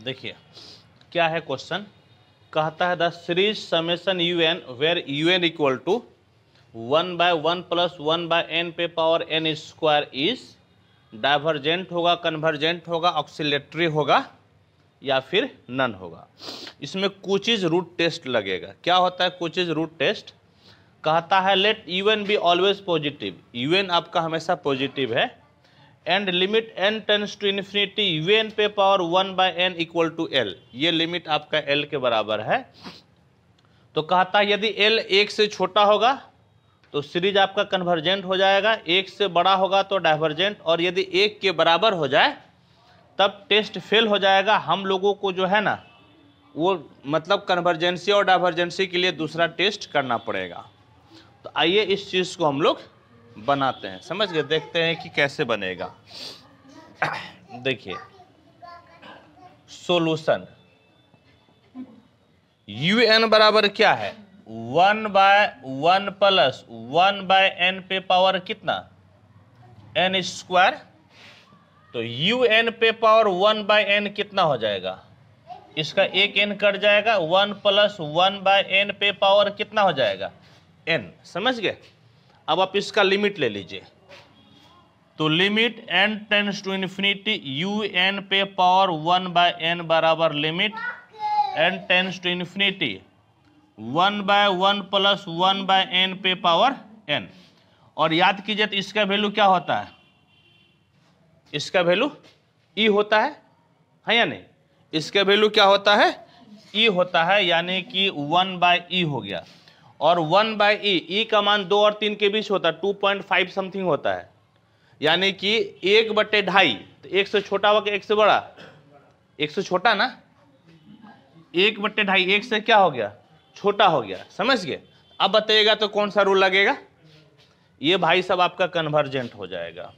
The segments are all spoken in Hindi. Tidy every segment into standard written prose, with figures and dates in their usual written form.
देखिए क्या है क्वेश्चन, कहता है the series summation U N where U N equal to 1/1 + 1/n पे power n square is divergent होगा, कन्वर्जेंट होगा, ऑक्सीलेटरी होगा या फिर नन होगा। इसमें कुछ रूट टेस्ट लगेगा। क्या होता है कुछ रूट टेस्ट? कहता है let you n be always positive, you n आपका हमेशा पॉजिटिव है, and limit n tends to infinity you N पे power 1/n equal to l, ये लिमिट आपका l के बराबर है। तो कहता है यदि l 1 से छोटा होगा तो सीरीज आपका कन्वर्जेंट हो जाएगा, 1 से बड़ा होगा तो डाइवर्जेंट, और यदि 1 के बराबर हो जाए तब टेस्ट फेल हो जाएगा। हम लोगों को जो है ना वो मतलब कन्वर्जेंसी और डाइवर्जेंसी के लिए दूसरा टेस्ट करना पड़ेगा। तो आइए इस चीज़ को हम लोग बनाते हैं, समझ गए, देखते हैं कि कैसे बनेगा। देखिए सॉल्यूशन यू एन बराबर क्या है 1/1 + 1/n पे पावर कितना n स्क्वायर। तो यू एन पे पावर 1/n कितना हो जाएगा, इसका एक n कट जाएगा, 1 + 1/n पे पावर कितना हो जाएगा n, समझ गए। अब आप इसका लिमिट ले लीजिए, तो limit n tends to infinity you N पे पावर 1/n बराबर limit n tends to infinity 1/1 + 1/n पे पावर n। और याद कीजिए तो इसका वैल्यू क्या होता है, इसका वैल्यू e होता है या नहीं, इसका वैल्यू क्या होता है e होता है, यानी कि 1/e हो गया। और 1/e, e का मान 2 और 3 के बीच होता है, 2.5 समथिंग होता है, यानी कि 1/2। तो 1 से छोटा होगा 1 से बड़ा, 1 से छोटा ना, 1/2 1 से क्या हो गया छोटा हो गया, समझ गए। अब बताइएगा तो कौन सा रूल लगेगा, ये भाई सब आपका कन्वर्जेंट हो जाएगा,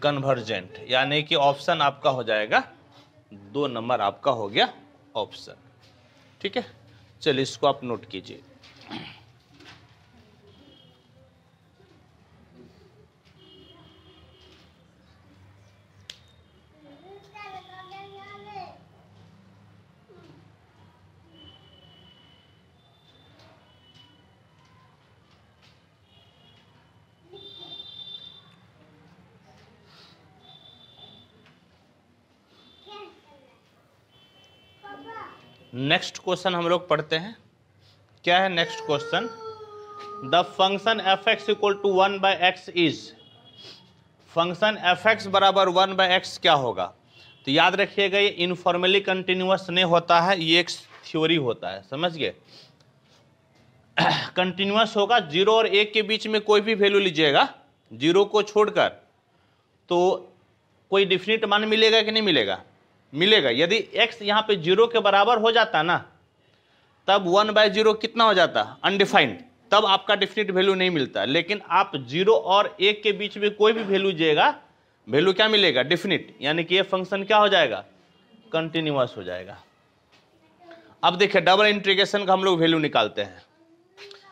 कन्वर्जेंट, यानी कि ऑप्शन आपका हो जाएगा 2 नंबर आपका हो गया ऑप्शन। ठीक है, चलिए इसको आप नोट कीजिए। नेक्स्ट क्वेश्चन हम लोग पढ़ते हैं। क्या है next question, the function f(x) = 1/x is, function f(x) बराबर 1/x क्या होगा। तो याद रखिएगा ये इनफॉर्मली कंटिन्यूअस नहीं होता है, ये एक थ्योरी होता है, समझ गए। कंटिन्यूअस होगा, 0 और 1 के बीच में कोई भी वैल्यू लीजिएगा 0 को छोड़कर, तो कोई डिफिनिट मान मिलेगा कि नहीं मिलेगा, मिलेगा। यदि x यहाँ पे 0 के बराबर हो जाता ना तब 1/0 कितना हो जाता अनडिफाइंड, तब आपका डिफिनिट वैल्यू नहीं मिलता। लेकिन आप 0 और 1 के बीच में कोई भी वैल्यू लीजिएगा, वैल्यू क्या मिलेगा डिफिनिट, यानी कि ये फंक्शन क्या हो जाएगा कंटिन्यूअस हो जाएगा। अब देखिए डबल इंटीग्रेशन का हम लोग वैल्यू निकालते हैं।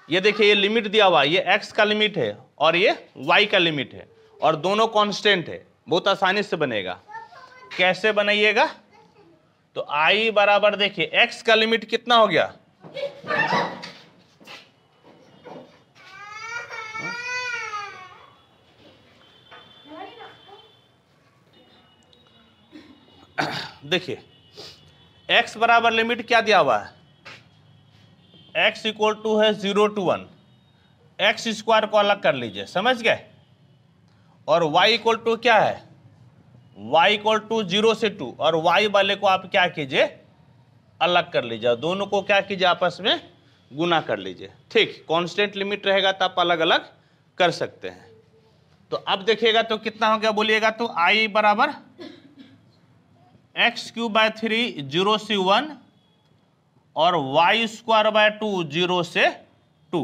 ये देखिए ये लिमिट दिया हुआ, ये x का लिमिट है और ये y का लिमिट है, और दोनों कांस्टेंट है, बहुत आसानी से बनेगा। कैसे बनाइएगा, तो i बराबर देखिए x का लिमिट कितना हो गया देखिए x बराबर लिमिट क्या दिया हुआ है, x = है 0 to 1, x स्क्वायर को अलग कर लीजिए, समझ गए। और y = क्या है, y = 0 से 2, और y वाले को आप क्या कीजिए अलग कर लीजिए, दोनों को क्या कीजिए आपस में गुना कर लीजिए। ठीक, कांस्टेंट लिमिट रहेगा तो आप अलग अलग कर सकते हैं। तो अब देखिएगा तो कितना हो गया बोलिएगा, तो i बराबर x³ 0 से 1 और y² 0 से 2,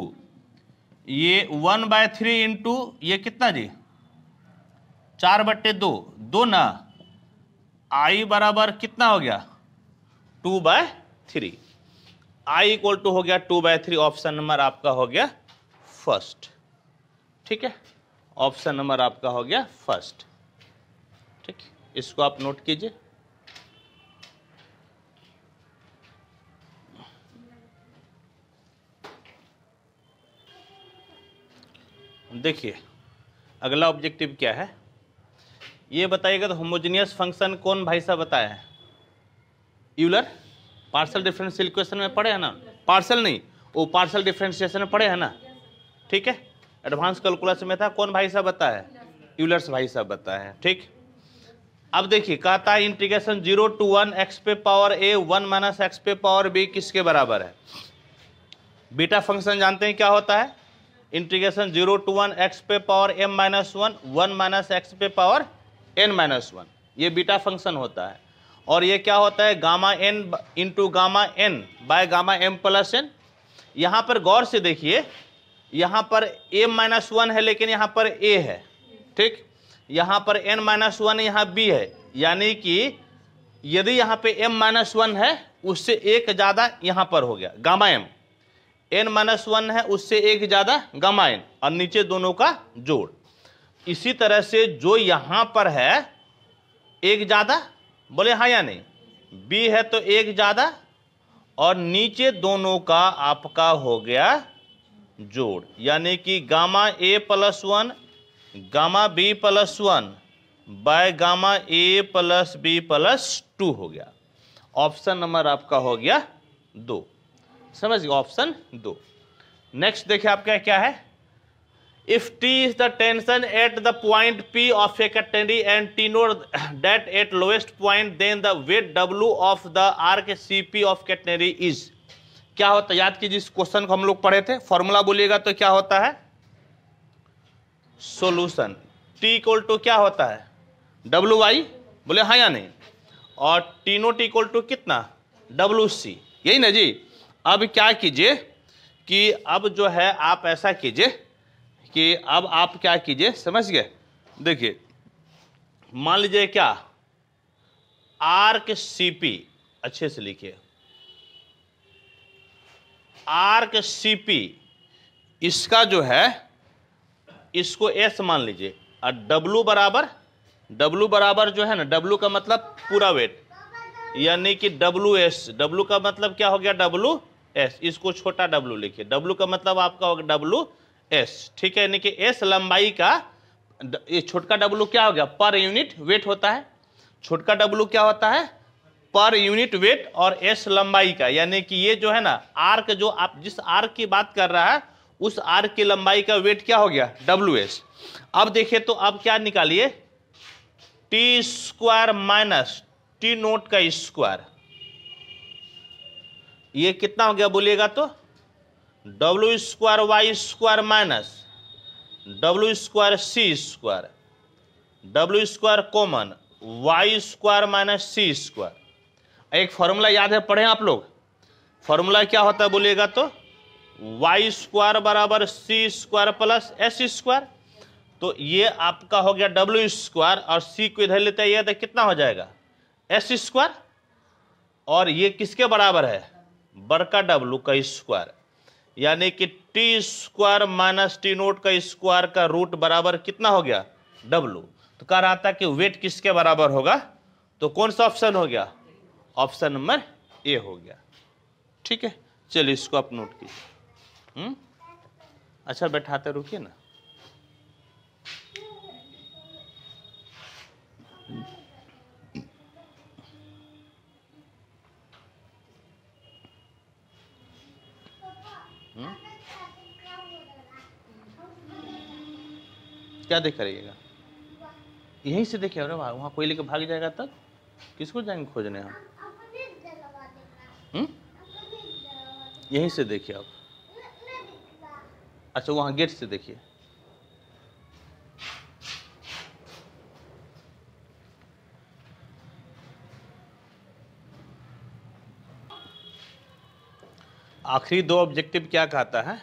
ये 1/3 इंटू ये कितना जी 4/2, 2 ना, i बराबर कितना हो गया 2/3, i = हो गया 2/3, ऑप्शन नंबर आपका हो गया फर्स्ट। ठीक है, ऑप्शन नंबर आपका हो गया फर्स्ट। ठीक। इसको आप नोट कीजिए। देखिए अगला ऑब्जेक्टिव क्या है, ये बताइएगा तो होमोजेनियस फंक्शन कौन भाई साहब बताया है? यूलर पार्शियल डिफरेंशियल इक्वेशन में पढ़े हैं ना? पार्शियल नहीं, वो पार्शियल डिफरेंशिएशन में पढ़े हैं ना? ठीक है, एडवांस कैलकुलस में था। कौन भाई साहब बताया है? यूलर्स भाई साहब बताया है। ठीक, अब देखिए कहता है इंटीग्रेशन 0 to 1 x पे पावर a 1 माइनस एक्स पे पावर b किसके बराबर है? बीटा फंक्शन जानते हैं क्या होता है? इंटीग्रेशन 0 to 1 x पे power m minus 1 minus x पे पावर n माइनस 1, ये बीटा फंक्शन होता है। और ये क्या होता है? Gamma n into gamma n by gamma m plus n। यहाँ पर गौर से देखिए, यहाँ पर m माइनस 1 है लेकिन यहाँ पर a है। ठीक, यहाँ पर n माइनस 1 यहाँ b है, यानी कि यदि यहाँ पे m माइनस 1 है उससे एक ज़्यादा यहाँ पर हो गया गामा m, n माइनस 1 है उससे एक ज़्यादा गामा n, और नीचे दोनों का जोड़। इसी तरह से जो यहाँ पर है एक ज़्यादा, बोले हाँ या नहीं? b है तो एक ज़्यादा, और नीचे दोनों का आपका हो गया जोड़, यानी कि gamma a plus 1 gamma b plus 1 by gamma a plus b plus 2 हो गया। ऑप्शन नंबर आपका हो गया 2, समझ गए? ऑप्शन 2। नेक्स्ट देखिए आपका क्या है, if t is the tension at the point p of a catenary and t note that at lowest point, then the weight w of the arc cp of catenary is. क्या होता है? याद कीजिए इस क्वेश्चन को हम लोग पढ़े थे। फॉर्मूला बोलिएगा तो क्या होता है? सॉल्यूशन t इक्वल टू क्या होता है? WI, बोले हाँ या नहीं? और t नोट इक्वल टू कितना? WC, यही ना जी। अब क्या कीजिए कि अब जो है आप ऐसा कीजिए कि अब आप क्या कीजिए, समझ गए? देखिए मान लीजिए क्या, आर्क CP, अच्छे से लिखिए, आर्क CP इसका जो है इसको S मान लीजिए, और W बराबर जो है ना, W का मतलब पूरा वेट, यानी कि WS, W का मतलब क्या हो गया? WS, इसको छोटा w लिखिए, W का मतलब आपका होगा WS। ठीक है, यानी कि S लंबाई का, ये छोटका W क्या हो गया? पर यूनिट वेट होता है। छोटका W क्या होता है? पर यूनिट वेट, और S लंबाई का, यानी कि ये जो है ना आर्क, जो आप जिस आर्क की बात कर रहा है उस आर्क की लंबाई का वेट क्या हो गया? WS। अब देखिए तो अब क्या निकालिए, t square minus t note का स्क्वायर, ये कितना हो गया बोलिएगा तो? W square y square minus W square c square, W square common y square minus c square. एक फॉर्मूला याद है, पढ़े आप लोग? फॉर्मूला क्या होता है बोलिएगा तो? y स्क्वायर बराबर c square plus s square. तो ये आपका हो गया W स्क्वायर, और c को इधर लेते हैं तो कितना हो जाएगा? s स्क्वायर, और ये किसके बराबर है? बड़का W का स्क्वायर, यानी कि t square minus t note का स्क्वायर का रूट बराबर कितना हो गया? W। तो कह रहा था कि वेट किसके बराबर होगा? तो कौन सा ऑप्शन हो गया? ऑप्शन नंबर ए हो गया। ठीक है, चलिए इसको आप नोट कीजिए। अच्छा बैठाते रुकिए ना। क्या देख रहिएगा? यहीं से देखिए, अरे वाह, वहाँ कोई लेकर भाग जाएगा तब किसको जाएंगे खोजने हम? यहीं से देखिए आप। अच्छा वहाँ गेट से देखिए। आखिरी दो ऑब्जेक्टिव क्या कहता है?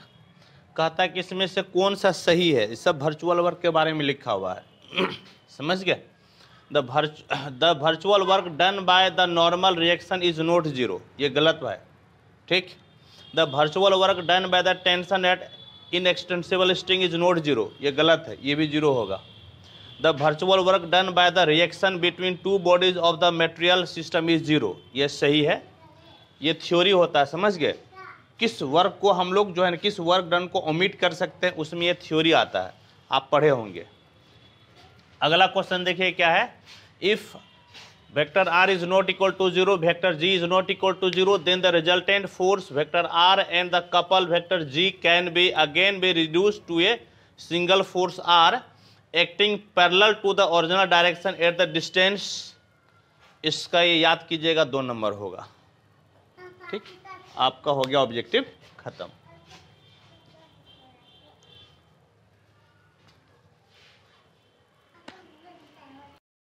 कहता है कि इसमें से कौन सा सही है। इस सब वर्चुअल वर्क के बारे में लिखा हुआ है। समझ गए? The virtual work done by the normal reaction is not zero, ये गलत है। ठीक, the virtual work done by the tension eight inextensible string is not zero, ये गलत है, ये भी जीरो होगा। The virtual work done by the reaction between two bodies of the material system is zero. ये सही है, ये थ्योरी होता है, समझ गए। किस वर्क को हम लोग जो है किस वर्क डन को ओमिट कर सकते हैं, उसमें ये थ्योरी आता है, आप पढ़े होंगे। अगला क्वेश्चन देखिए क्या है, if vector r is not equal to 0, vector g is not equal to 0, then the resultant force vector r and the couple vector g can be again be reduced to a single force r acting parallel to the original direction at the distance। इसका ये याद कीजिएगा, 2 नंबर होगा। ठीक, आपका हो गया ऑब्जेक्टिव खत्म।